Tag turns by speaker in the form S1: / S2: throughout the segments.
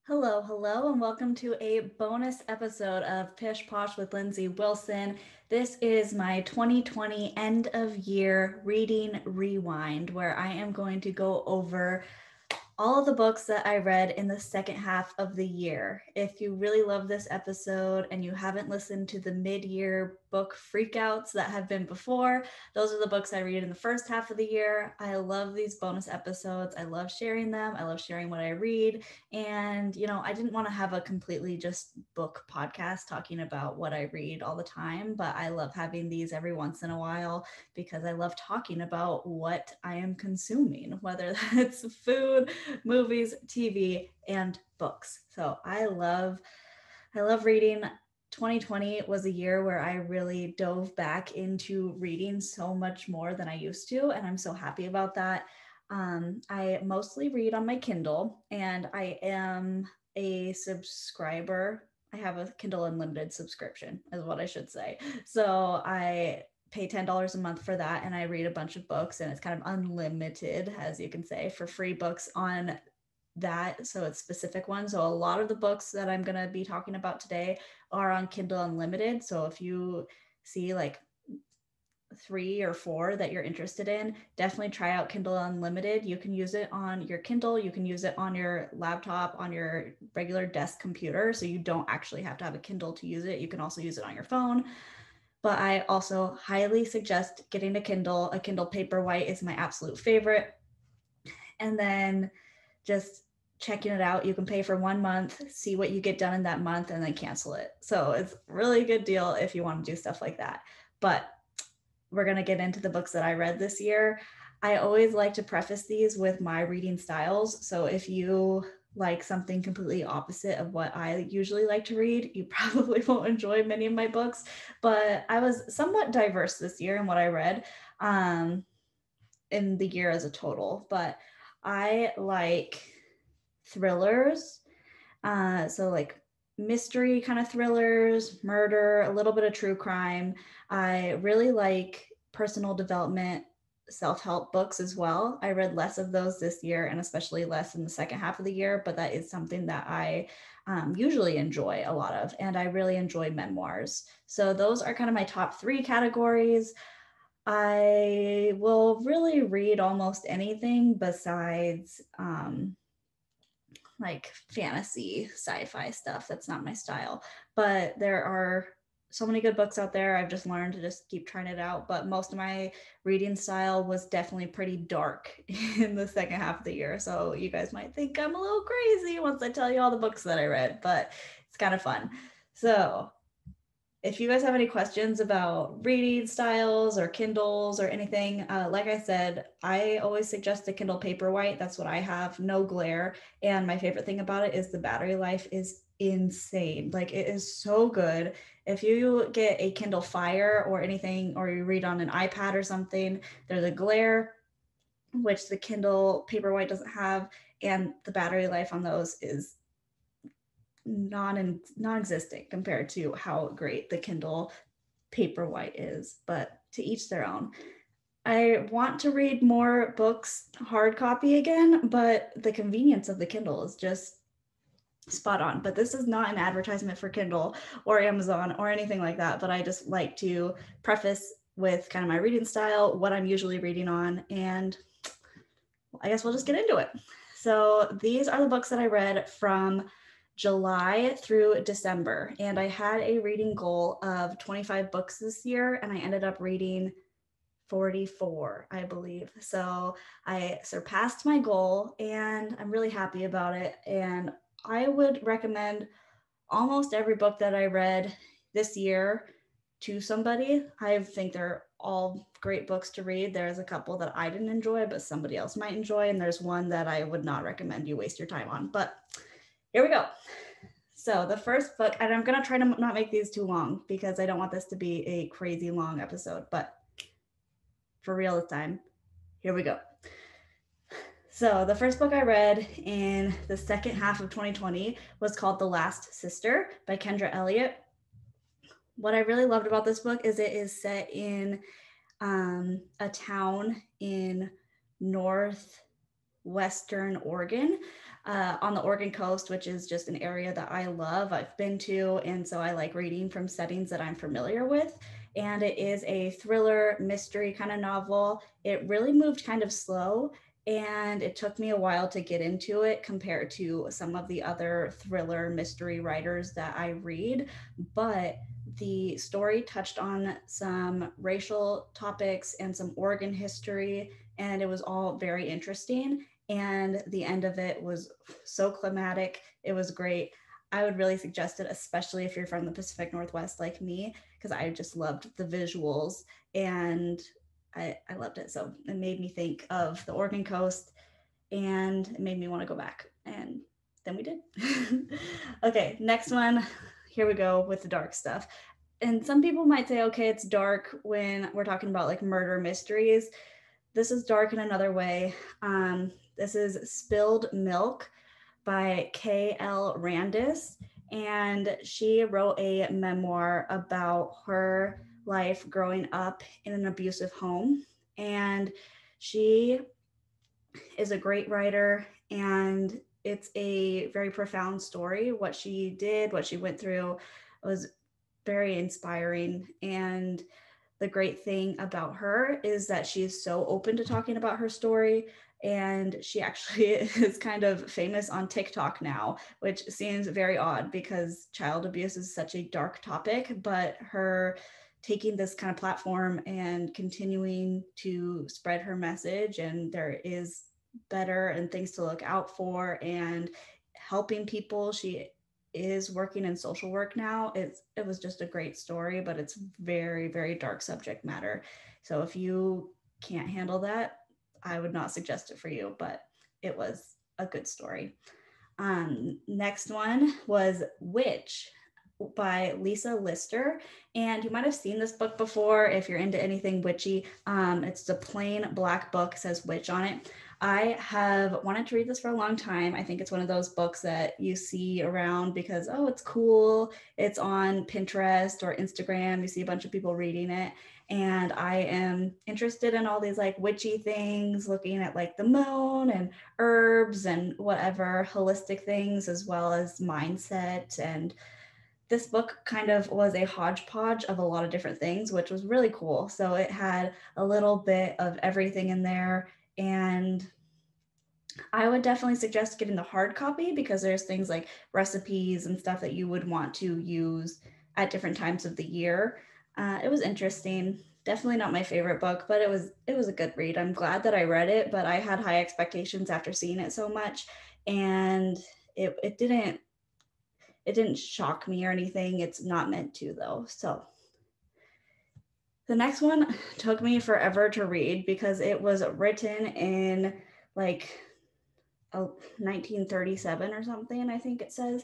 S1: Hello, and welcome to a bonus episode of Pish Posh with Lindsey Wilson. This is my 2020 end of year reading rewind, where I am going to go over all of the books that I read in the second half of the year. If you really love this episode and you haven't listened to the mid-year book freakouts that have been before, those are the books I read in the first half of the year. I love these bonus episodes. I love sharing them. I love sharing what I read. And, I didn't want to have a completely just book podcast talking about what I read all the time, but I love having these every once in a while because I love talking about what I am consuming, whether that's food, movies, TV, and books. So I love reading. 2020 was a year where I really dove back into reading so much more than I used to, and I'm so happy about that. I mostly read on my Kindle, and I am a subscriber. I have a Kindle Unlimited subscription, is what I should say. So I pay $10 a month for that, and I read a bunch of books, and it's kind of unlimited, as you can say, for free books on that. So it's specific ones. So a lot of the books that I'm going to be talking about today are on Kindle Unlimited. So if you see like three or four that you're interested in, definitely try out Kindle Unlimited. You can use it on your Kindle, you can use it on your laptop, on your regular desk computer. So you don't actually have to have a Kindle to use it. You can also use it on your phone. But I also highly suggest getting a Kindle. A Kindle Paperwhite is my absolute favorite. And then just checking it out. You can pay for 1 month, see what you get done in that month, and then cancel it. So it's really a good deal if you want to do stuff like that. But we're going to get into the books that I read this year. I always like to preface these with my reading styles. So if you like something completely opposite of what I usually like to read, you probably won't enjoy many of my books. But I was somewhat diverse this year in what I read in the year as a total. But I like thrillers. So like mystery kind of thrillers, murder, a little bit of true crime. I really like personal development, self-help books as well. I read less of those this year, and especially less in the second half of the year, but that is something that I usually enjoy a lot of, and I really enjoy memoirs. So those are kind of my top three categories. I will really read almost anything besides like fantasy sci-fi stuff. That's not my style, but there are so many good books out there. I've just learned to just keep trying it out, but most of my reading style was definitely pretty dark in the second half of the year, so you guys might think I'm a little crazy once I tell you all the books that I read, but it's kind of fun. So if you guys have any questions about reading styles or Kindles or anything, like I said, I always suggest a Kindle Paperwhite. That's what I have, no glare. And my favorite thing about it is the battery life is insane. Like it is so good. If you get a Kindle Fire or anything, or you read on an iPad or something, there's a glare, which the Kindle Paperwhite doesn't have. And the battery life on those is non-existent compared to how great the Kindle Paperwhite is, but to each their own. I want to read more books hard copy again, but the convenience of the Kindle is just spot on. But this is not an advertisement for Kindle or Amazon or anything like that, but I just like to preface with kind of my reading style, what I'm usually reading on, and I guess we'll just get into it. So these are the books that I read from July through December. And I had a reading goal of 25 books this year, and I ended up reading 44, I believe. So I surpassed my goal, and I'm really happy about it. And I would recommend almost every book that I read this year to somebody. I think they're all great books to read. There's a couple that I didn't enjoy, but somebody else might enjoy. And there's one that I would not recommend you waste your time on. But here we go. So the first book, and I'm going to try to not make these too long because I don't want this to be a crazy long episode, but for real this time, here we go. So the first book I read in the second half of 2020 was called The Last Sister by Kendra Elliot. What I really loved about this book is it is set in a town in northwestern Oregon. on the Oregon coast, which is just an area that I love, I've been to, and so I like reading from settings that I'm familiar with. And it is a thriller mystery kind of novel. It really moved kind of slow, and it took me a while to get into it compared to some of the other thriller mystery writers that I read. But the story touched on some racial topics and some Oregon history, and it was all very interesting. And the end of it was so climatic. It was great. I would really suggest it, especially if you're from the Pacific Northwest like me, because I just loved the visuals and I loved it. So it made me think of the Oregon coast and it made me want to go back. And then we did. Okay, next one. Here we go with the dark stuff. And some people might say, okay, it's dark when we're talking about like murder mysteries. This is dark in another way. This is Spilled Milk by K.L. Randis. And she wrote a memoir about her life growing up in an abusive home. And she is a great writer, and it's a very profound story. What she did, what she went through was very inspiring. And the great thing about her is that she is so open to talking about her story. And she actually is kind of famous on TikTok now, which seems very odd because child abuse is such a dark topic, but her taking this kind of platform and continuing to spread her message, and there is better and things to look out for and helping people. She is working in social work now. It was just a great story, but it's very, very dark subject matter. So if you can't handle that, I would not suggest it for you, but it was a good story. Next one was Witch by Lisa Lister. And you might have seen this book before if you're into anything witchy. It's a plain black book, says witch on it. I have wanted to read this for a long time. I think it's one of those books that you see around because, oh, it's cool. It's on Pinterest or Instagram. You see a bunch of people reading it. And I am interested in all these like witchy things, looking at like the moon and herbs and whatever holistic things, as well as mindset. And this book kind of was a hodgepodge of a lot of different things, which was really cool. So it had a little bit of everything in there. And I would definitely suggest getting the hard copy because there's things like recipes and stuff that you would want to use at different times of the year. It was interesting. Definitely not my favorite book, but it was a good read. I'm glad that I read it, but I had high expectations after seeing it so much, and it didn't shock me or anything. It's not meant to though. So the next one took me forever to read because it was written in like 1937 or something, I think it says.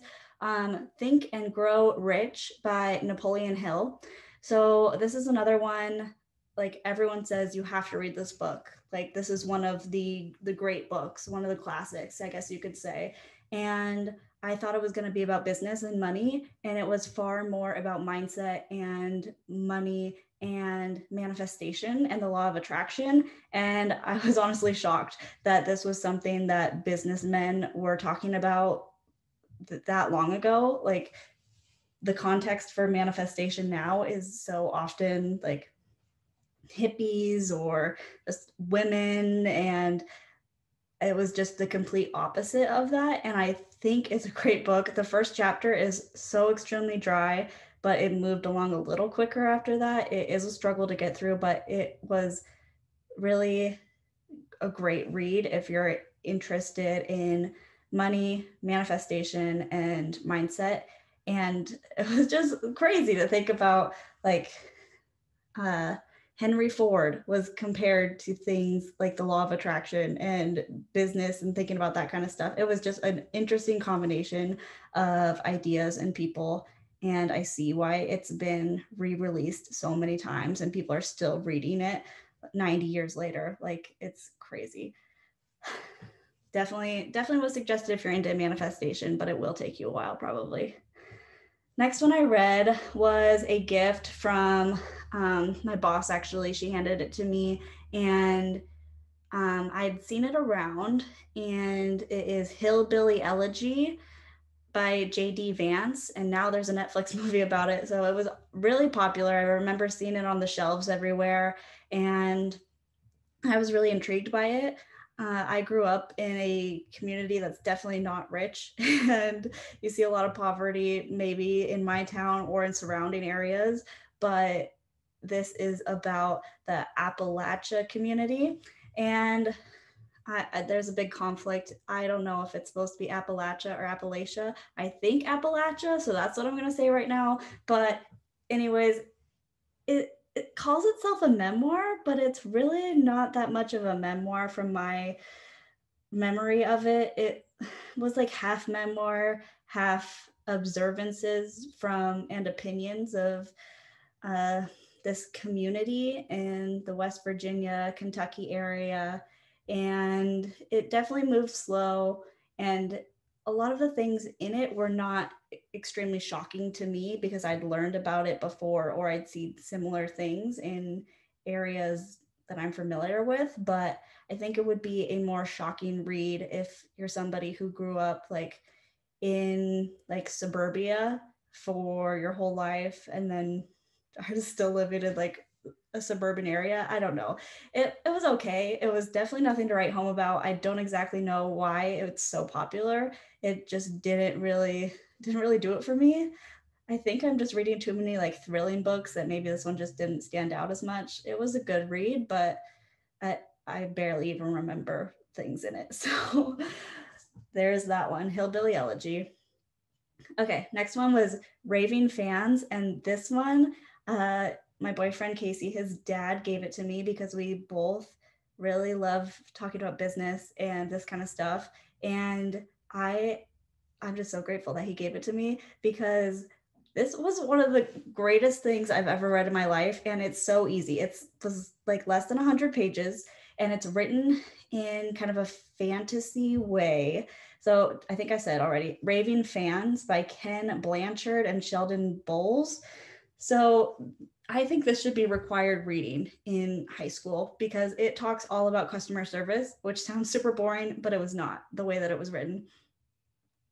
S1: Think and Grow Rich by Napoleon Hill. So this is another one, like everyone says you have to read this book. Like this is one of the great books, one of the classics, I guess you could say. And I thought it was going to be about business and money, and it was far more about mindset and money and manifestation and the law of attraction. And I was honestly shocked that this was something that businessmen were talking about that long ago. Like the context for manifestation now is so often like hippies or just women, and it was just the complete opposite of that. And I think it's a great book. The first chapter is so extremely dry, but it moved along a little quicker after that. It is a struggle to get through, but it was really a great read if you're interested in money, manifestation, and mindset. And it was just crazy to think about, like, Henry Ford was compared to things like the law of attraction and business and thinking about that kind of stuff. It was just an interesting combination of ideas and people. And I see why it's been re-released so many times and people are still reading it 90 years later. Like, it's crazy. Definitely was suggested if you're into manifestation, but it will take you a while probably. Next one I read was a gift from my boss, actually. She handed it to me, and I'd seen it around, and it is Hillbilly Elegy by J.D. Vance, and now there's a Netflix movie about it. So it was really popular. I remember seeing it on the shelves everywhere, and I was really intrigued by it. I grew up in a community that's definitely not rich, and you see a lot of poverty maybe in my town or in surrounding areas. But this is about the Appalachia community, and there's a big conflict. I don't know if it's supposed to be Appalachia or Appalachia. I think Appalachia, so that's what I'm going to say right now. But, anyways, it calls itself a memoir, but it's really not that much of a memoir from my memory of it. It was like half memoir, half observances from and opinions of uh, this community in the West Virginia, Kentucky area. And it definitely moved slow. And a lot of the things in it were not extremely shocking to me because I'd learned about it before or I'd seen similar things in areas that I'm familiar with. But I think it would be a more shocking read if you're somebody who grew up like in like suburbia for your whole life and then are still living in like a suburban area. I don't know. It was okay. It was definitely nothing to write home about. I don't exactly know why it's so popular. It just didn't really do it for me. I think I'm just reading too many like thrilling books that maybe this one just didn't stand out as much. It was a good read, but I barely even remember things in it. So there's that one, Hillbilly Elegy. Okay, next one was Raving Fans, and this one, my boyfriend Casey, his dad gave it to me because we both really love talking about business and this kind of stuff. And I'm just so grateful that he gave it to me because this was one of the greatest things I've ever read in my life, and it's so easy. It was like less than 100 pages, and it's written in kind of a fantasy way. So I think I said already, Raving Fans by Ken Blanchard and Sheldon Bowles. So I think this should be required reading in high school because it talks all about customer service, which sounds super boring, but it was not the way that it was written.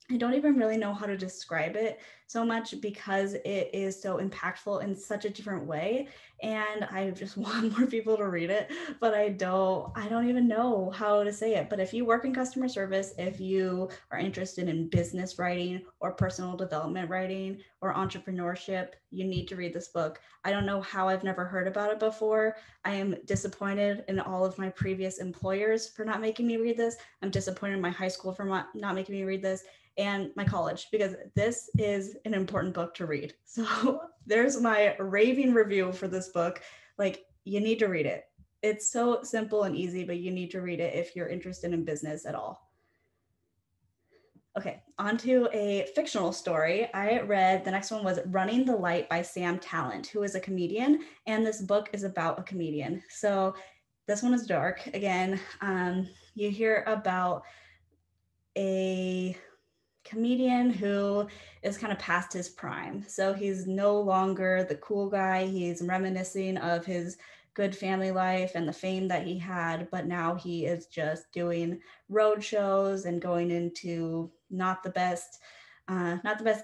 S1: I don't even really know how to describe it so much because it is so impactful in such a different way. And I just want more people to read it, but I don't even know how to say it. But if you work in customer service, if you are interested in business writing or personal development writing or entrepreneurship, you need to read this book. I don't know how I've never heard about it before. I am disappointed in all of my previous employers for not making me read this. I'm disappointed in my high school for not making me read this and my college because this is an important book to read. So there's my raving review for this book. Like, you need to read it. It's so simple and easy, but you need to read it if you're interested in business at all. Okay, on to a fictional story. I read the next one was Running the Light by Sam Tallent, who is a comedian, and this book is about a comedian. So this one is dark. Again, you hear about a comedian who is kind of past his prime. So he's no longer the cool guy. He's reminiscing of his good family life and the fame that he had, but now he is just doing road shows and going into not the best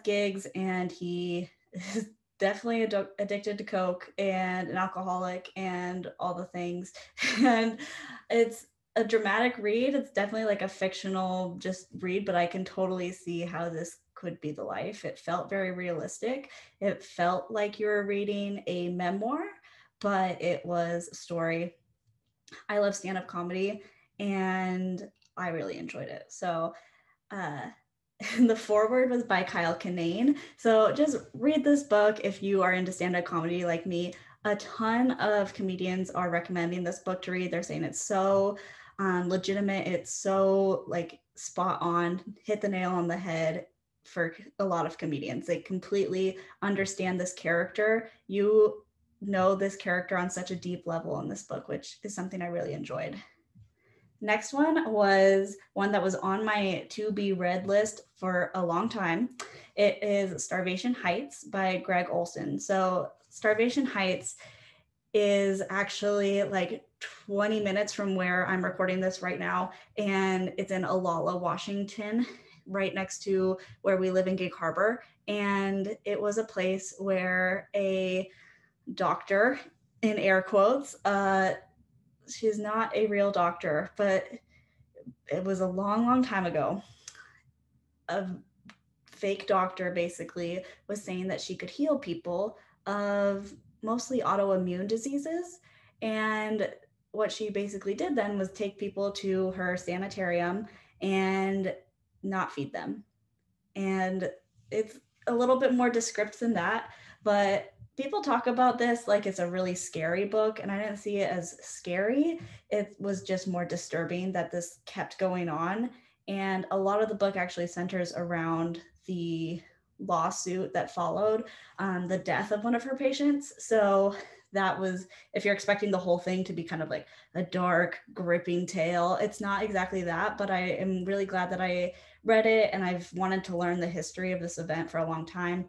S1: gigs, and he is definitely addicted to coke and an alcoholic and all the things. And it's a dramatic read. It's definitely like a fictional just read, but I can totally see how this could be the life. It felt very realistic. It felt like you were reading a memoir, but it was a story. I love stand-up comedy and I really enjoyed it. So uh the foreword was by Kyle Kinane. So just read this book if you are into stand-up comedy like me. A ton of comedians are recommending this book to read. They're saying it's so legitimate. It's so like spot on, hit the nail on the head for a lot of comedians. They completely understand this character. You know this character on such a deep level in this book, which is something I really enjoyed. Next one was one that was on my to be read list for a long time. It is Starvation Heights by Gregg Olsen. So Starvation Heights is actually like 20 minutes from where I'm recording this right now, and it's in Olalla, Washington, right next to where we live in Gig Harbor. And it was a place where a doctor, in air quotes, she's not a real doctor, but it was a long, long time ago. A fake doctor basically was saying that she could heal people of mostly autoimmune diseases. And what she basically did then was take people to her sanitarium and not feed them. And it's a little bit more descriptive than that, but people talk about this like it's a really scary book, and I didn't see it as scary. It was just more disturbing that this kept going on. And a lot of the book actually centers around the lawsuit that followed the death of one of her patients. So that was, if you're expecting the whole thing to be kind of like a dark, gripping tale, it's not exactly that, but I am really glad that I read it, and I've wanted to learn the history of this event for a long time.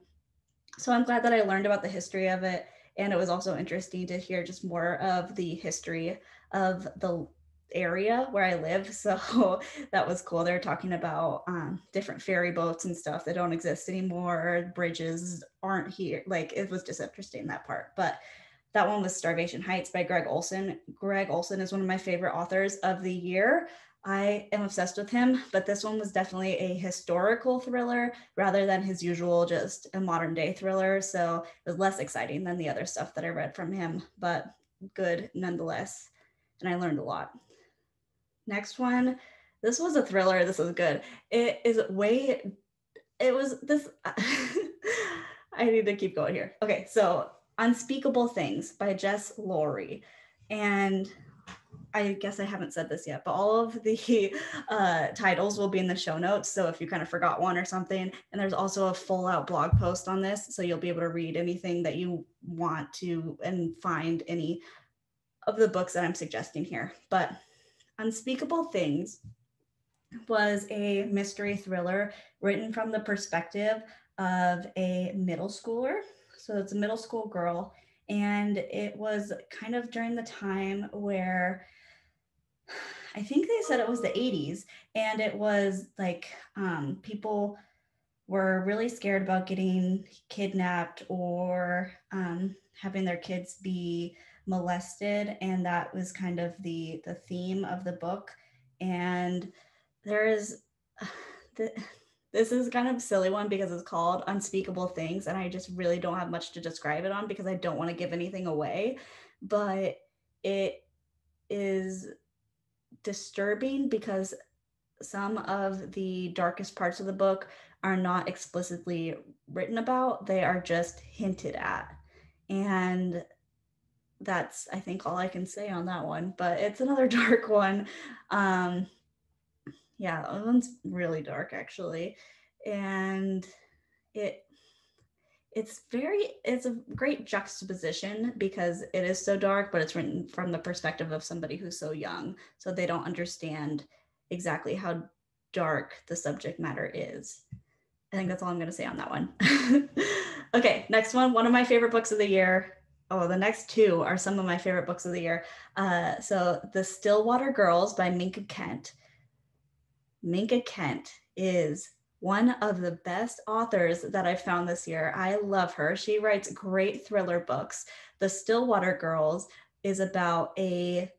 S1: So I'm glad that I learned about the history of it. And it was also interesting to hear just more of the history of the area where I live. So that was cool. They're talking about different ferry boats and stuff that don't exist anymore. Bridges aren't here. Like, it was just interesting, that part. But that one was Starvation Heights by Gregg Olsen. Gregg Olsen is one of my favorite authors of the year. I am obsessed with him, but this one was definitely a historical thriller rather than his usual just a modern day thriller. So it was less exciting than the other stuff that I read from him, but good nonetheless. And I learned a lot. Next one, this was a thriller. This was good. It is way, it was this, I need to keep going here. Okay, so Unspeakable Things by Jess Loury. And I guess I haven't said this yet, but all of the titles will be in the show notes. So if you kind of forgot one or something, and there's also a full out blog post on this, so you'll be able to read anything that you want to and find any of the books that I'm suggesting here. But Unspeakable Things was a mystery thriller written from the perspective of a middle schooler. So it's a middle school girl, and it was kind of during the time where I think they said it was the 80s, and it was like people were really scared about getting kidnapped or having their kids be molested, and that was kind of the theme of the book. And there is this is kind of a silly one because it's called Unspeakable Things, and I just really don't have much to describe it on because I don't want to give anything away, but it is disturbing because some of the darkest parts of the book are not explicitly written about, they are just hinted at. And that's, I think, all I can say on that one, but it's another dark one. Yeah, that one's really dark actually. And it it's a great juxtaposition because it is so dark, but it's written from the perspective of somebody who's so young, so they don't understand exactly how dark the subject matter is. I think that's all I'm going to say on that one. Okay, next one of my favorite books of the year. Oh, the next two are some of my favorite books of the year. So The Stillwater Girls by Minka Kent. Minka Kent is one of the best authors that I've found this year. I love her. She writes great thriller books. The Stillwater Girls is about a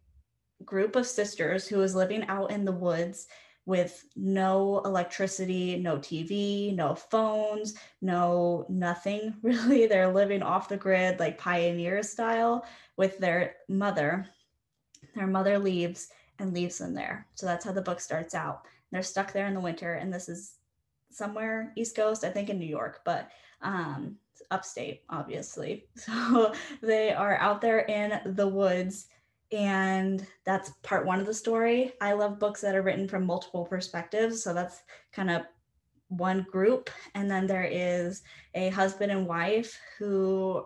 S1: group of sisters who is living out in the woods with no electricity, no TV, no phones, no nothing really. They're living off the grid, like pioneer style, with their mother. Their mother leaves and leaves them there. So that's how the book starts out. They're stuck there in the winter, and this is somewhere East Coast, I think in New York, but upstate, obviously. So they are out there in the woods, and that's part one of the story. I love books that are written from multiple perspectives, so that's kind of one group. And then there is a husband and wife who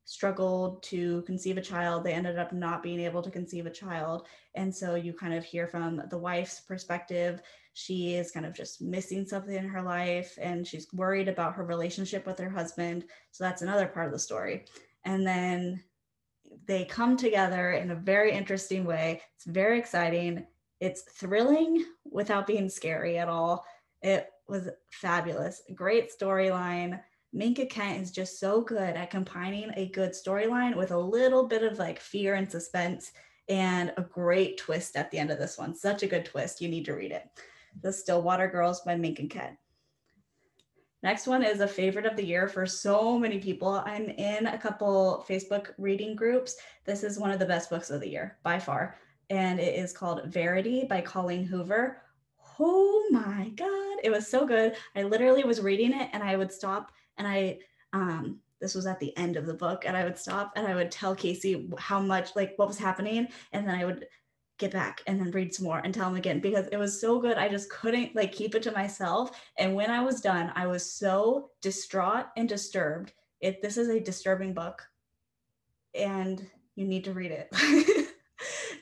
S1: struggled to conceive a child. They ended up not being able to conceive a child. And so you kind of hear from the wife's perspective. She is kind of just missing something in her life, and she's worried about her relationship with her husband. So that's another part of the story. And then they come together in a very interesting way. It's very exciting. It's thrilling without being scary at all. It was fabulous. Great storyline. Minka Kent is just so good at combining a good storyline with a little bit of like fear and suspense and a great twist at the end of this one. Such a good twist. You need to read it. The Stillwater Girls by Minka Kent. Next one is a favorite of the year for so many people. I'm in a couple Facebook reading groups. This is one of the best books of the year by far. And it is called Verity by Colleen Hoover. Oh my God. It was so good. I literally was reading it and I would stop and this was at the end of the book, and I would stop and I would tell Casey how much, like what was happening. And then I would get back and then read some more and tell him again because it was so good. I just couldn't like keep it to myself. And when I was done, I was so distraught and disturbed. This is a disturbing book and you need to read it.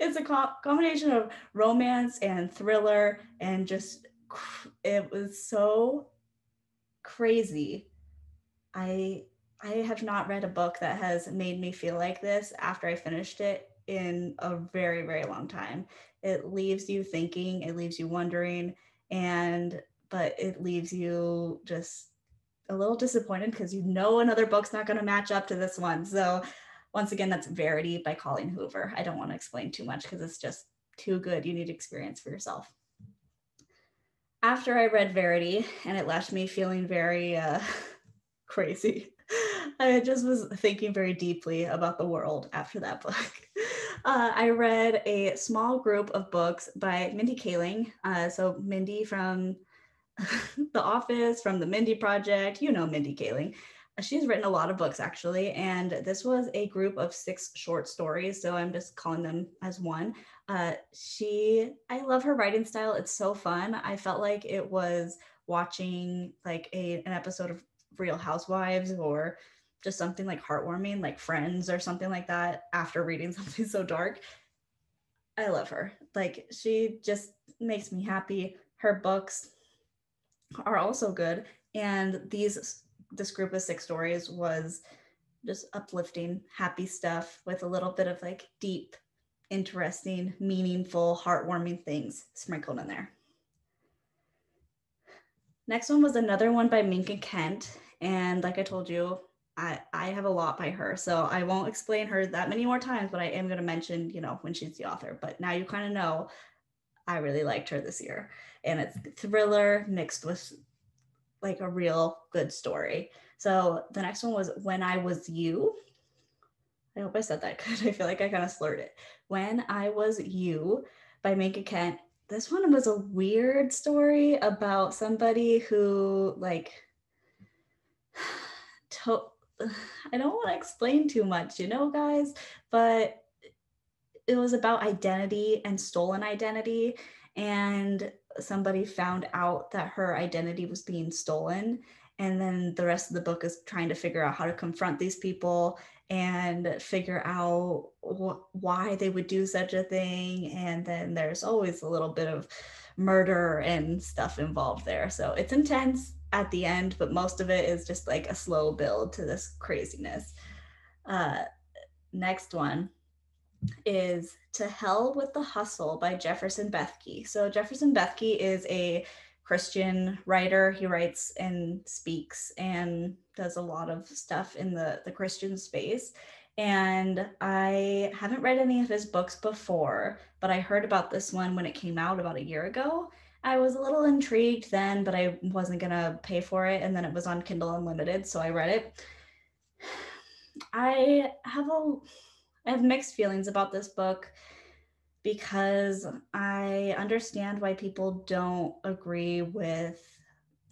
S1: It's a combination of romance and thriller and just, it was so crazy. I have not read a book that has made me feel like this after I finished it in a very, very long time. It leaves you thinking, it leaves you wondering, but it leaves you just a little disappointed because you know another book's not going to match up to this one. So once again, that's Verity by Colleen Hoover. I don't want to explain too much because it's just too good. You need to experience for yourself. After I read Verity, and it left me feeling very crazy. I just was thinking very deeply about the world after that book. I read a small group of books by Mindy Kaling. So Mindy from The Office, from the Mindy Project, you know Mindy Kaling. She's written a lot of books actually, and this was a group of 6 short stories, so I'm just calling them as one. I love her writing style. It's so fun. I felt like it was watching like an episode of Real Housewives or just something like heartwarming, like Friends or something like that after reading something so dark. I love her. Like, she just makes me happy. Her books are also good. And this group of 6 stories was just uplifting, happy stuff with a little bit of like deep, interesting, meaningful, heartwarming things sprinkled in there. Next one was another one by Minka Kent. And like I told you, I have a lot by her. So I won't explain her that many more times, but I am going to mention, when she's the author. But now you kind of know I really liked her this year. And it's thriller mixed with like a real good story. So the next one was When I Was You. I hope I said that good. I feel like I kind of slurred it. When I Was You by Minka Kent. This one was a weird story about somebody who like I don't want to explain too much, guys, but it was about identity and stolen identity. And somebody found out that her identity was being stolen. And then the rest of the book is trying to figure out how to confront these people and figure out why they would do such a thing. And then there's always a little bit of murder and stuff involved there. So it's intense at the end, but most of it is just like a slow build to this craziness. Next one is To Hell with the Hustle by Jefferson Bethke. So Jefferson Bethke is a Christian writer. He writes and speaks and does a lot of stuff in the Christian space. And I haven't read any of his books before, but I heard about this one when it came out about a year ago. I was a little intrigued then, but I wasn't going to pay for it. And then it was on Kindle Unlimited, so I read it. I have mixed feelings about this book because I understand why people don't agree with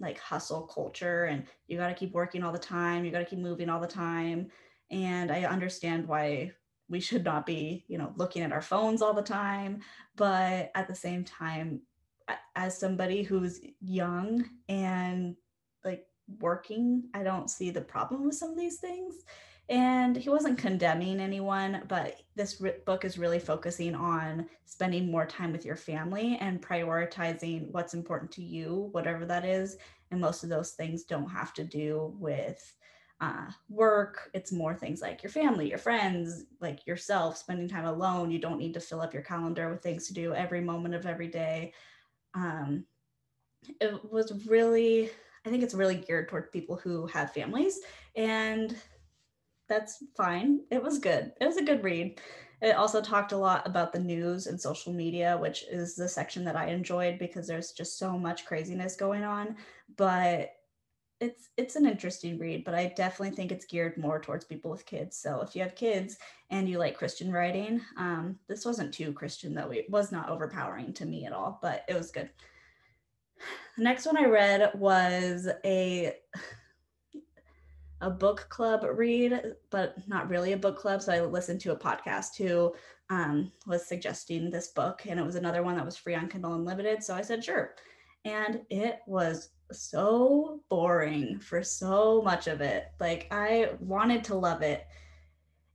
S1: like hustle culture and you got to keep working all the time, you got to keep moving all the time. And I understand why we should not be, looking at our phones all the time. But at the same time, as somebody who's young and like working, I don't see the problem with some of these things. And he wasn't condemning anyone, but this book is really focusing on spending more time with your family and prioritizing what's important to you, whatever that is. And most of those things don't have to do with work. It's more things like your family, your friends, like yourself, spending time alone. You don't need to fill up your calendar with things to do every moment of every day. Um, it was really, I think it's really geared toward people who have families, and that's fine. It was good. It was a good read. It also talked a lot about the news and social media, which is the section that I enjoyed because there's just so much craziness going on. But it's an interesting read, but I definitely think it's geared more towards people with kids. So if you have kids and you like Christian writing, this wasn't too Christian though. It was not overpowering to me at all, but it was good. The next one I read was a book club read, but not really a book club. So I listened to a podcast who was suggesting this book, and it was another one that was free on Kindle Unlimited. So I said, sure. And it was so boring for so much of it. Like, I wanted to love it.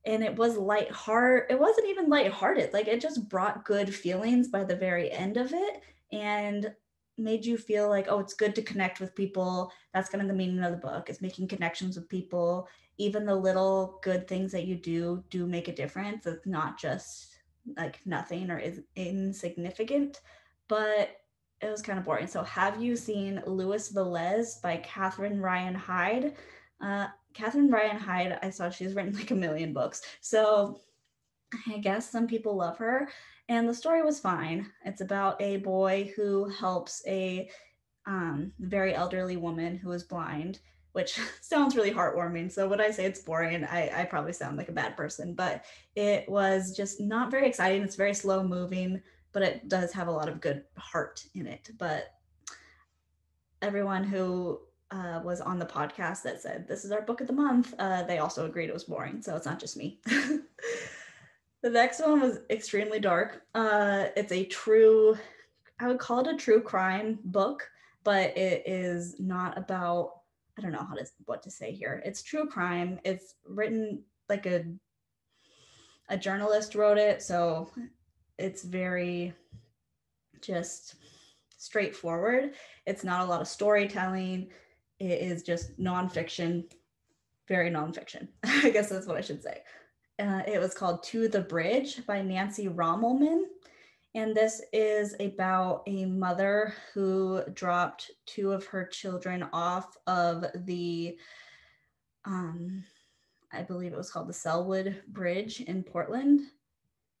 S1: And it was lighthearted. It wasn't even lighthearted. Like, it just brought good feelings by the very end of it. And made you feel like, oh, it's good to connect with people. That's kind of the meaning of the book, is making connections with people. Even the little good things that you do make a difference. It's not just like nothing or is insignificant, but it was kind of boring. So have you seen Louis Velez by Catherine Ryan Hyde? Catherine Ryan Hyde, I saw she's written like a million books. So I guess some people love her. And the story was fine. It's about a boy who helps a very elderly woman who is blind, which sounds really heartwarming. So when I say it's boring, I probably sound like a bad person, but it was just not very exciting. It's very slow moving, but it does have a lot of good heart in it. But everyone who was on the podcast that said this is our book of the month, they also agreed it was boring. So it's not just me. The next one was extremely dark. It's a true, I would call it a true crime book, but it is not about, I don't know what to say here. It's true crime. It's written like a journalist wrote it, so it's very just straightforward. It's not a lot of storytelling. It is just nonfiction, very nonfiction. I guess that's what I should say. It was called To the Bridge by Nancy Rommelmann. And this is about a mother who dropped two of her children off of the, I believe it was called the Selwood Bridge in Portland.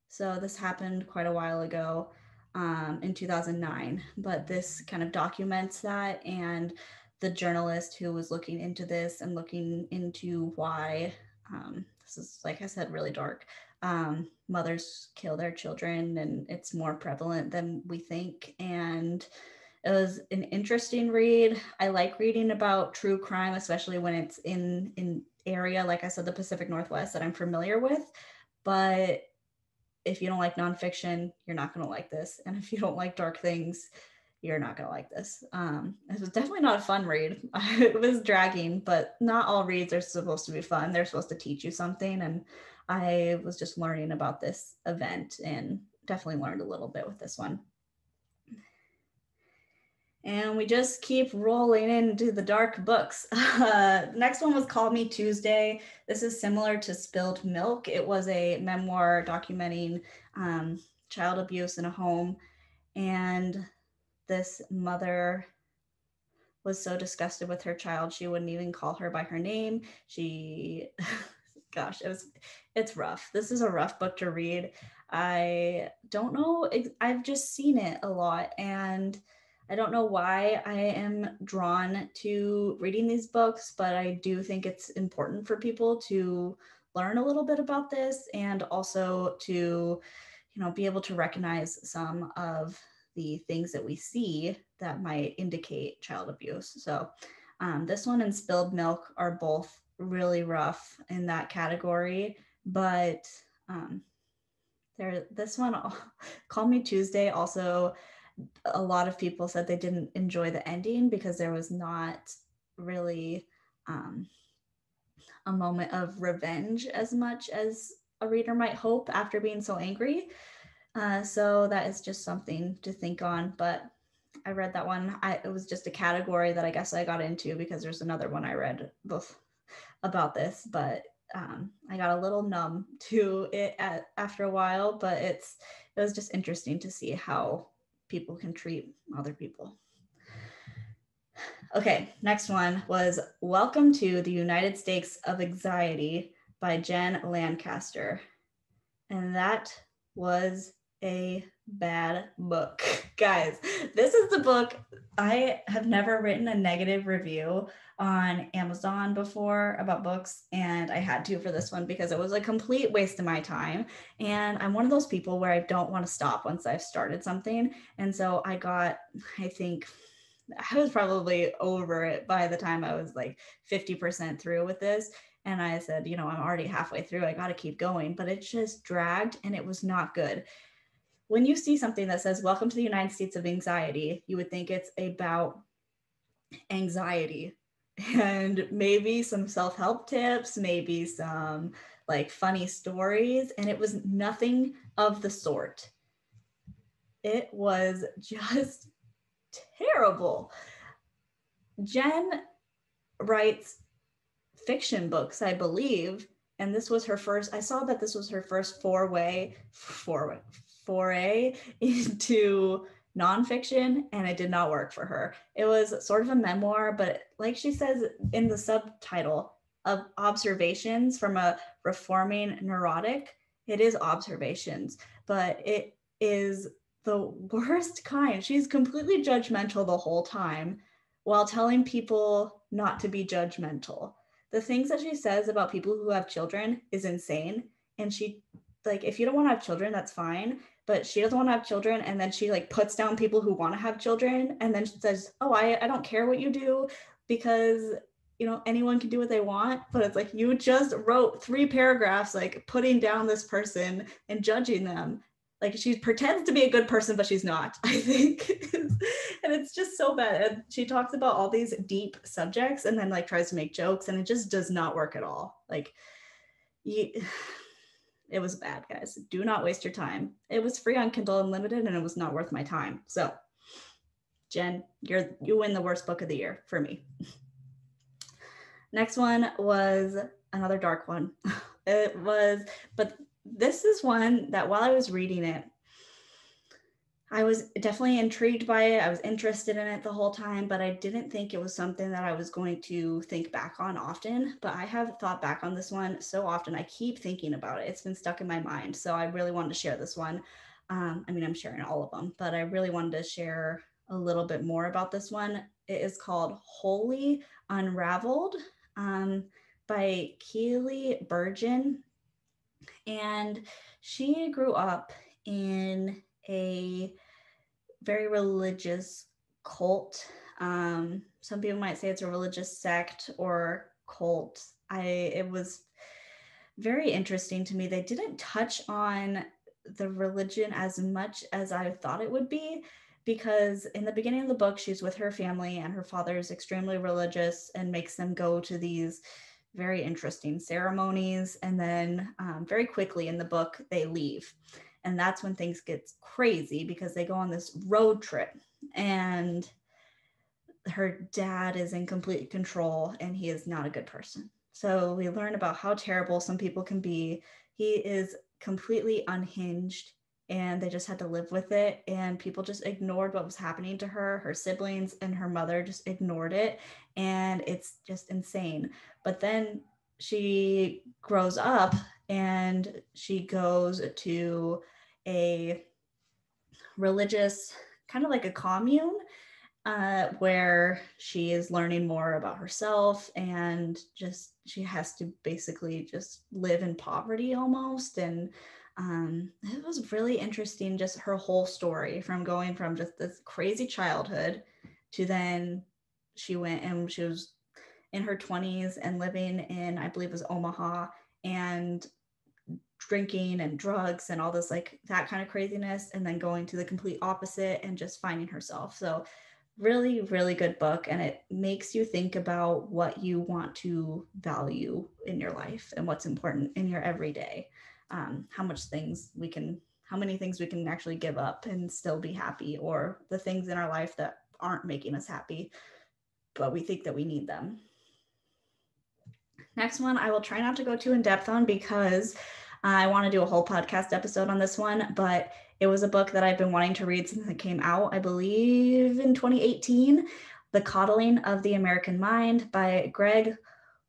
S1: So this happened quite a while ago, in 2009, but this kind of documents that, and the journalist who was looking into this and looking into why, this is, like I said, really dark, mothers kill their children, and it's more prevalent than we think. And it was an interesting read. I like reading about true crime, especially when it's in area, like I said, the Pacific Northwest that I'm familiar with. But if you don't like nonfiction, you're not going to like this. And if you don't like dark things, you're not going to like this. It was definitely not a fun read. It was dragging, but not all reads are supposed to be fun. They're supposed to teach you something. And I was just learning about this event and definitely learned a little bit with this one. And we just keep rolling into the dark books. Next one was Call Me Tuesday. This is similar to Spilled Milk. It was a memoir documenting child abuse in a home. And this mother was so disgusted with her child, she wouldn't even call her by her name. She, gosh, it's rough. This is a rough book to read. I don't know. I've just seen it a lot, and I don't know why I am drawn to reading these books, but I do think it's important for people to learn a little bit about this, and also to, be able to recognize some of the things that we see that might indicate child abuse. So this one and Spilled Milk are both really rough in that category, but this one, Call Me Tuesday, also a lot of people said they didn't enjoy the ending because there was not really a moment of revenge as much as a reader might hope after being so angry. So that is just something to think on. But I read that one. It was just a category that I guess I got into because there's another one I read about this, but I got a little numb to it after a while, but it was just interesting to see how people can treat other people. Okay, next one was Welcome to the United States of Anxiety by Jen Lancaster. And that was a bad book. Guys, this is the book. I have never written a negative review on Amazon before about books, and I had to for this one because it was a complete waste of my time. And I'm one of those people where I don't want to stop once I've started something. And so I was probably over it by the time I was like 50% through with this. And I said, I'm already halfway through. I got to keep going. But it just dragged and it was not good. When you see something that says, Welcome to the United States of Anxiety, you would think it's about anxiety and maybe some self-help tips, maybe some like funny stories. And it was nothing of the sort. It was just terrible. Jen writes fiction books, I believe, and this was her first. I saw that this was her first foray into nonfiction, and it did not work for her. It was sort of a memoir, but like she says in the subtitle, of observations from a reforming neurotic. It is observations, but it is the worst kind. She's completely judgmental the whole time while telling people not to be judgmental. The things that she says about people who have children is insane. And she, like, if you don't want to have children, that's fine. But she doesn't want to have children. And then she like puts down people who want to have children. And then she says, oh, I don't care what you do because, anyone can do what they want. But it's like, you just wrote 3 paragraphs, like putting down this person and judging them. Like she pretends to be a good person, but she's not, I think. And it's just so bad. And she talks about all these deep subjects and then like tries to make jokes, and it just does not work at all. Like it was bad, guys. Do not waste your time. It was free on Kindle Unlimited and it was not worth my time. So Jen, you win the worst book of the year for me. Next one was another dark one. But this is one that while I was reading it, I was definitely intrigued by it. I was interested in it the whole time, but I didn't think it was something that I was going to think back on often. But I have thought back on this one so often. I keep thinking about it. It's been stuck in my mind. So I really wanted to share this one. I'm sharing all of them, but I really wanted to share a little bit more about this one. It is called Wholly Unraveled by Keely Burgin. And she grew up in a very religious cult. Some people might say it's a religious sect or cult. It was very interesting to me. They didn't touch on the religion as much as I thought it would be, because in the beginning of the book, she's with her family and her father is extremely religious and makes them go to these very interesting ceremonies. And then very quickly in the book, they leave. And that's when things get crazy because they go on this road trip and her dad is in complete control and he is not a good person. So we learn about how terrible some people can be. He is completely unhinged and they just had to live with it. And people just ignored what was happening to her. Her siblings and her mother just ignored it. And it's just insane. But then she grows up and she goes to a religious, kind of like a commune, where she is learning more about herself and just she has to basically just live in poverty almost. And it was really interesting, just her whole story from going from just this crazy childhood to then she went and she was in her 20s and living in, I believe it was Omaha, and drinking and drugs and all this, like that kind of craziness, and then going to the complete opposite and just finding herself. So really, really good book. And it makes you think about what you want to value in your life and what's important in your everyday. How many things we can actually give up and still be happy, or the things in our life that aren't making us happy, but we think that we need them. Next one, I will try not to go too in depth on because I want to do a whole podcast episode on this one, but it was a book that I've been wanting to read since it came out, I believe in 2018, The Coddling of the American Mind by Gregg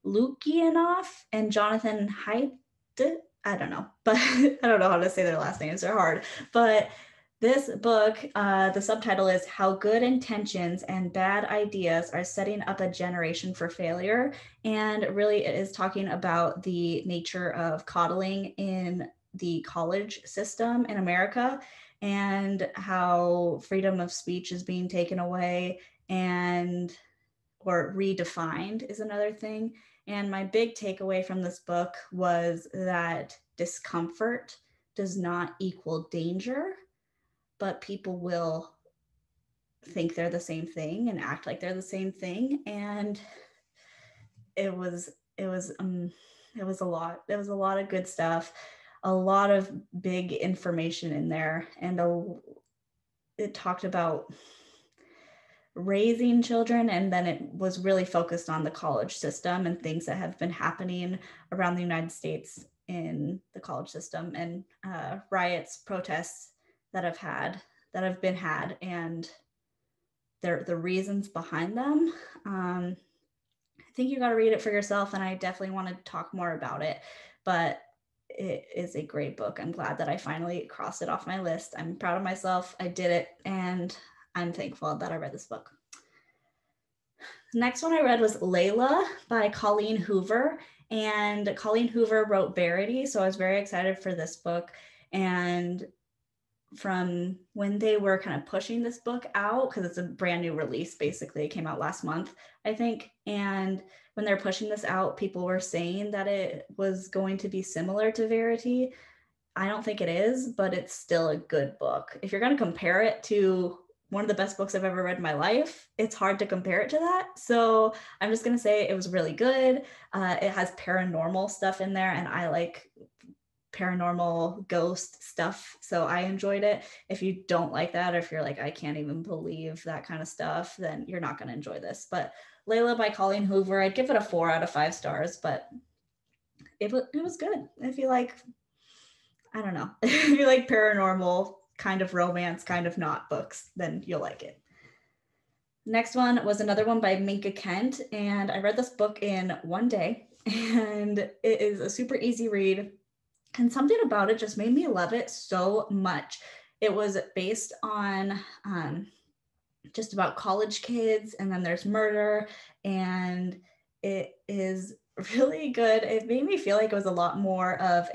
S1: Lukianoff and Jonathan Hyde. I don't know, but I don't know how to say their last names. They're hard. But this book, the subtitle is How Good Intentions and Bad Ideas Are Setting Up a Generation for Failure. And really it is talking about the nature of coddling in the college system in America and how freedom of speech is being taken away and or redefined is another thing. And my big takeaway from this book was that discomfort does not equal danger, but people will think they're the same thing and act like they're the same thing. And it was a lot. There was a lot of good stuff, a lot of big information in there, and it talked about raising children, and then it was really focused on the college system and things that have been happening around the United States in the college system, and riots, protests that have been had, and the reasons behind them. I think you got to read it for yourself, and I definitely want to talk more about it, but it is a great book. I'm glad that I finally crossed it off my list. I'm proud of myself. I did it, and I'm thankful that I read this book. The next one I read was Layla by Colleen Hoover, and Colleen Hoover wrote Verity, so I was very excited for this book. And from when they were kind of pushing this book out, because it's a brand new release, basically, it came out last month, I think. And when they're pushing this out, people were saying that it was going to be similar to Verity. I don't think it is, but it's still a good book. If you're going to compare it to one of the best books I've ever read in my life, it's hard to compare it to that. So I'm just going to say it was really good. It has paranormal stuff in there, and I like paranormal ghost stuff, so I enjoyed it. If you don't like that, or if you're like, I can't even believe that kind of stuff, then you're not going to enjoy this. But Layla by Colleen Hoover, I'd give it a 4 out of 5 stars, but it was good. If you like, I don't know, if you like paranormal kind of romance, kind of not books, then you'll like it. Next one was another one by Minka Kent, and I read this book in one day, and it is a super easy read. And something about it just made me love it so much. It was based on just about college kids, and then there's murder, and it is really good. It made me feel like it was a lot more of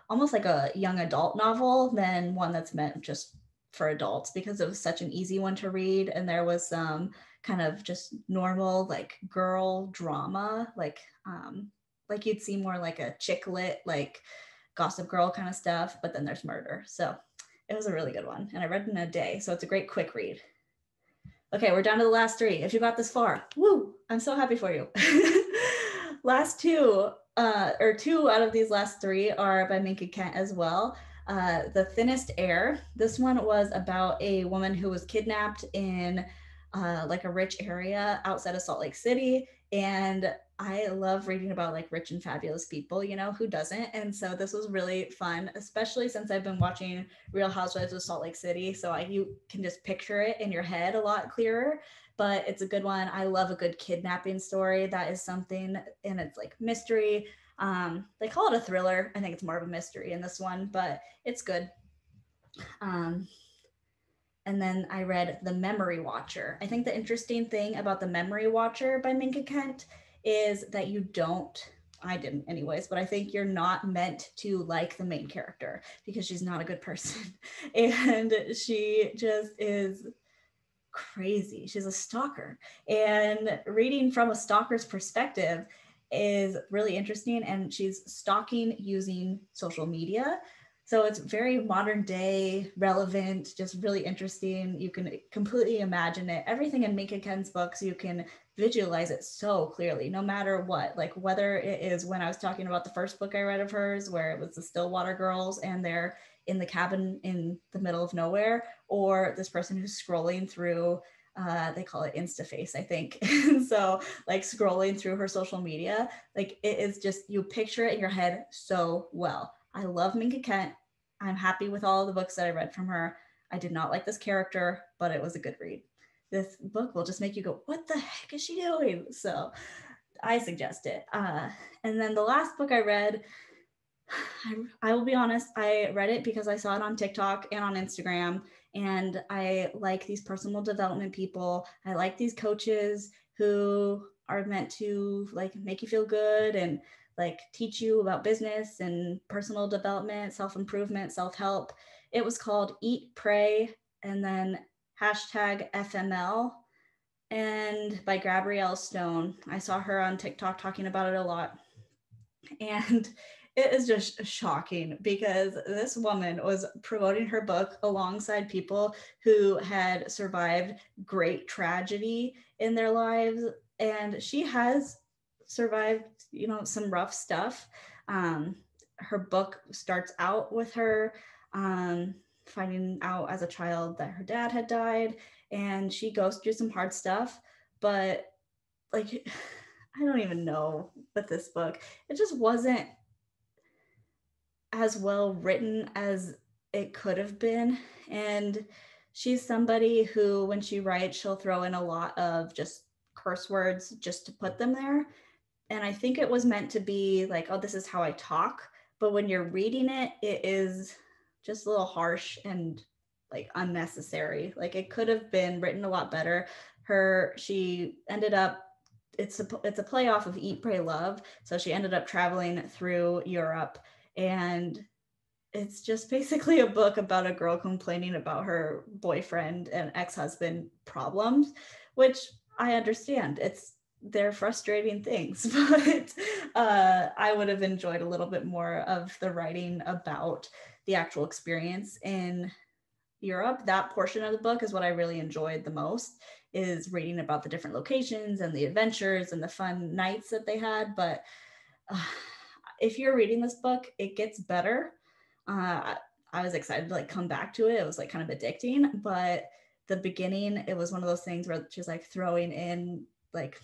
S1: almost like a young adult novel than one that's meant just for adults, because it was such an easy one to read, and there was some kind of just normal like girl drama, like you'd see more like a chick lit, like Gossip Girl kind of stuff, but then there's murder. So it was a really good one, and I read it in a day, so it's a great quick read. Okay, we're down to the last 3. If you got this far, woo, I'm so happy for you. Last 2, or 2 out of these last 3 are by Minka Kent as well. The Thinnest Air. This one was about a woman who was kidnapped in like a rich area outside of Salt Lake City, and I love reading about like rich and fabulous people, you know, who doesn't? And so this was really fun, especially since I've been watching Real Housewives of Salt Lake City. So you can just picture it in your head a lot clearer, but it's a good one. I love a good kidnapping story. That is something, and it's like mystery. They call it a thriller. I think it's more of a mystery in this one, but it's good. And then I read The Memory Watcher. I think the interesting thing about The Memory Watcher by Minka Kent is that I didn't anyways, but I think you're not meant to like the main character because she's not a good person. And she just is crazy. She's a stalker. And reading from a stalker's perspective is really interesting. And she's stalking using social media. So it's very modern day, relevant, just really interesting. You can completely imagine it. Everything in Minka Kent's books, you can visualize it so clearly, no matter what. Like whether it is when I was talking about the first book I read of hers, where it was the Stillwater girls and they're in the cabin in the middle of nowhere, or this person who's scrolling through They call it Instaface, I think. And so like scrolling through her social media, like it is just, you picture it in your head so well. I love Minka Kent. I'm happy with all of the books that I read from her. I did not like this character, but it was a good read. This book will just make you go, what the heck is she doing? So I suggest it. And then the last book I read, I will be honest, I read it because I saw it on TikTok and on Instagram. And I like these personal development people. I like these coaches who are meant to like make you feel good and like teach you about business and personal development, self-improvement, self-help. It was called Eat, Pray, and then hashtag FML, and by Gabrielle Stone. I saw her on TikTok talking about it a lot. And it is just shocking because this woman was promoting her book alongside people who had survived great tragedy in their lives. And she has survived, you know, some rough stuff. Her book starts out with her finding out as a child that her dad had died, and she goes through some hard stuff. But like, I don't even know with this book. It just wasn't as well written as it could have been. And she's somebody who, when she writes, she'll throw in a lot of just curse words just to put them there. And I think it was meant to be like, oh, this is how I talk. But when you're reading it, it is just a little harsh and like unnecessary. Like it could have been written a lot better. She ended up, it's a play off of Eat, Pray, Love. So she ended up traveling through Europe, and it's just basically a book about a girl complaining about her boyfriend and ex-husband problems, which I understand. They're frustrating things, but I would have enjoyed a little bit more of the writing about the actual experience in Europe. That portion of the book is what I really enjoyed the most, is reading about the different locations and the adventures and the fun nights that they had. But if you're reading this book, it gets better. I was excited to like come back to it. It was like kind of addicting, but the beginning, it was one of those things where she's like throwing in like,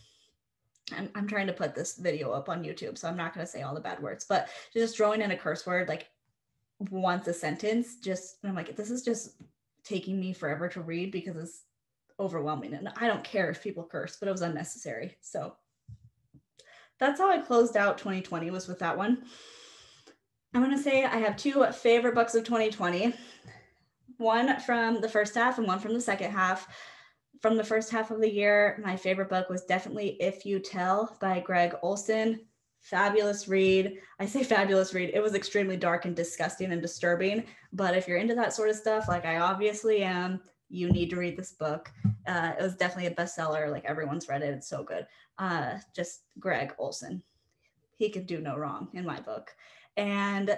S1: I'm trying to put this video up on YouTube, so I'm not going to say all the bad words, but she's just throwing in a curse word like once a sentence. Just, and I'm like, this is just taking me forever to read because it's overwhelming. And I don't care if people curse, but it was unnecessary. So that's how I closed out 2020, was with that one. I'm going to say I have two favorite books of 2020, one from the first half and one from the second half. From the first half of the year, my favorite book was definitely If You Tell by Gregg Olsen. Fabulous read. I say fabulous read. It was extremely dark and disgusting and disturbing, but if you're into that sort of stuff, like I obviously am, you need to read this book. It was definitely a bestseller. Like everyone's read it. It's so good. Just Gregg Olsen. He could do no wrong in my book. And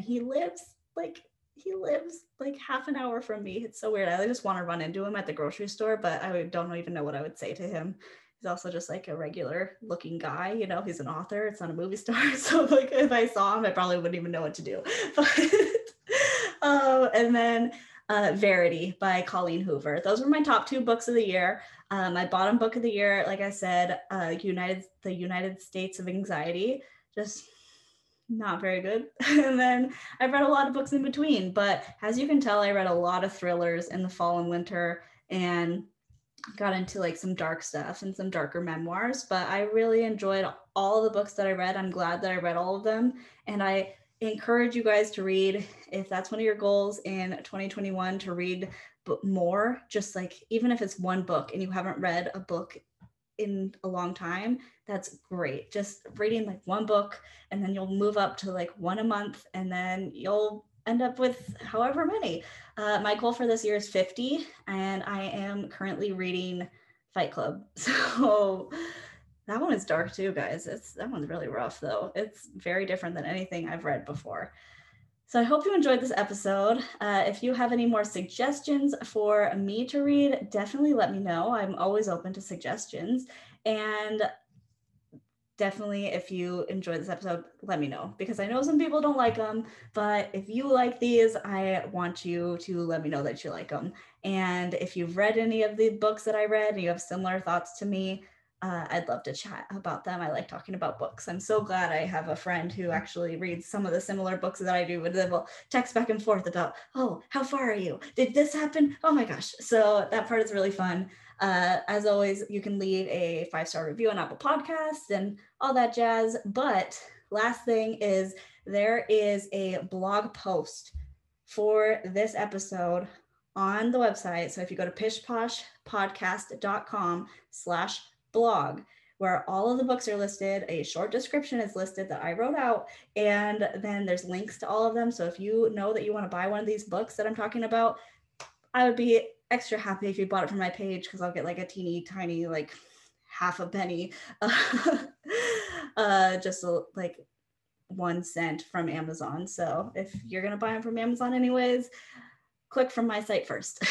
S1: he lives like half an hour from me. It's so weird. I just want to run into him at the grocery store, but I don't even know what I would say to him. He's also just like a regular looking guy, you know, he's an author, it's not a movie star. So like if I saw him, I probably wouldn't even know what to do. But and then Verity by Colleen Hoover. Those were my top two books of the year. My bottom book of the year, like I said, the United States of Anxiety. Just not very good. And then I've read a lot of books in between, but as you can tell, I read a lot of thrillers in the fall and winter and got into like some dark stuff and some darker memoirs, but I really enjoyed all the books that I read. I'm glad that I read all of them, and I encourage you guys to read. If that's one of your goals in 2021, to read more, just like even if it's one book and you haven't read a book in a long time, that's great. Just reading like one book, and then you'll move up to like one a month, and then you'll end up with however many. My goal for this year is 50, and I am currently reading Fight Club. So that one is dark too, guys. That one's really rough though. It's very different than anything I've read before. So I hope you enjoyed this episode. If you have any more suggestions for me to read, definitely let me know. I'm always open to suggestions. And definitely, if you enjoy this episode, let me know, because I know some people don't like them, but if you like these, I want you to let me know that you like them. And if you've read any of the books that I read and you have similar thoughts to me, I'd love to chat about them. I like talking about books. I'm so glad I have a friend who actually reads some of the similar books that I do, and then we'll text back and forth about, oh, how far are you? Did this happen? Oh my gosh. So that part is really fun. As always, you can leave a 5-star review on Apple Podcasts and all that jazz. But last thing is, there is a blog post for this episode on the website. So if you go to pishposhpodcast.com/blog, where all of the books are listed, a short description is listed that I wrote out, and then there's links to all of them. So if you know that you want to buy one of these books that I'm talking about, I would be extra happy if you bought it from my page, because I'll get like a teeny tiny, like half a penny, just like 1 cent from Amazon. So if you're going to buy them from Amazon anyways, click from my site first.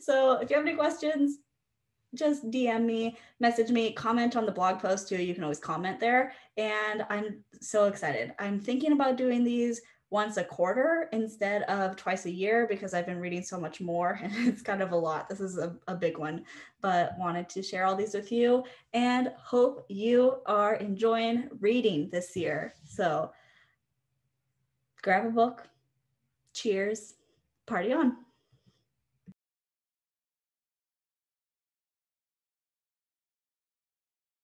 S1: So if you have any questions, just DM me, message me, comment on the blog post too. You can always comment there. And I'm so excited. I'm thinking about doing these once a quarter instead of twice a year, because I've been reading so much more and it's kind of a lot. This is a big one, but wanted to share all these with you and hope you are enjoying reading this year. So grab a book, cheers, party on.